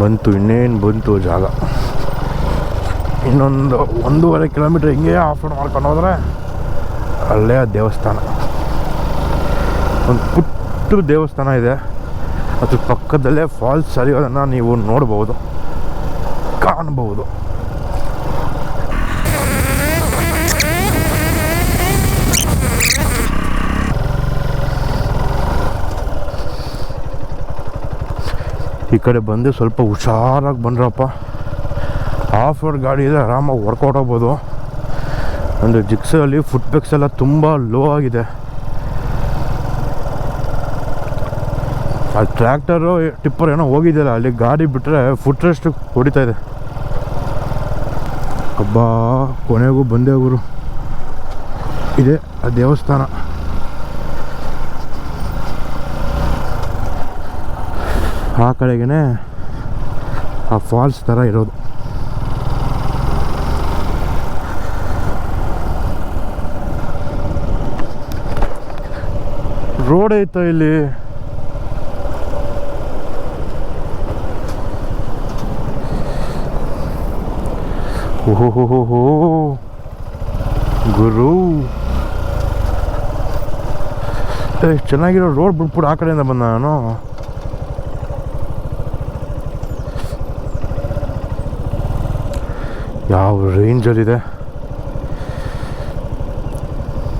ಬಂತು, ಇನ್ನೇನು ಬಂತು ಜಾಗ. ಇನ್ನೊಂದು 1.5 ಕಿಲೋಮೀಟ್ರ್ ಹಿಂಗೆ ಆಫ್ ರೋಡ್ ಮಾಡ್ಕೊಂಡು ಹೋದರೆ ಅಲ್ಲೇ ಆ ದೇವಸ್ಥಾನ. ಒಂದು ಪುಟ್ಟ ದೇವಸ್ಥಾನ ಇದೆ, ಅದ್ರ ಪಕ್ಕದಲ್ಲೇ ಫಾಲ್ಸ್ ಹರಿಯೋದನ್ನು ನೀವು ನೋಡ್ಬೋದು, ಕಾಣ್ಬೋದು. ಈ ಕಡೆ ಬಂದು ಸ್ವಲ್ಪ ಹುಷಾರಾಗಿ ಬಂದ್ರಪ್ಪ. ಆಫ್ ರೋಡ್ ಗಾಡಿ ಇದೆ, ಆರಾಮಾಗಿ ವರ್ಕೌಟ್ ಆಗ್ಬೋದು. ಅಂದರೆ ಜಿಕ್ಸಲ್ಲಿ ಫುಟ್ ಪೆಕ್ಸ್ ಎಲ್ಲ ತುಂಬ ಲೋ ಆಗಿದೆ. ಅಲ್ಲಿ ಟ್ರ್ಯಾಕ್ಟರು ಟಿಪ್ಪರ್ ಏನೋ ಹೋಗಿದೆಯಲ್ಲ, ಅಲ್ಲಿ ಗಾಡಿ ಬಿಟ್ಟರೆ ಫುಟ್ ರೆಸ್ಟ್ ಹೊಡಿತಾ ಇದೆ. ಹಬ್ಬ ಕೊನೆಗೂ ಬಂದೇ ಗುರು. ಇದೆ ಆ ದೇವಸ್ಥಾನ. ಆ ಕಡೆಗೇ ಆ ಫಾಲ್ಸ್ ಥರ ಇರೋದು. ರೋಡ್ ಐತ ಇಲ್ಲಿ. ಓಹೋ ಗುರು, ಚೆನ್ನಾಗಿರೋ ರೋಡ್ ಬಿಟ್ಬಿಟ್ಟು ಆ ಕಡೆಯಿಂದ ಬಂದ ನಾನು. ಯಾವ ರೇಂಜಲ್ಲಿದೆ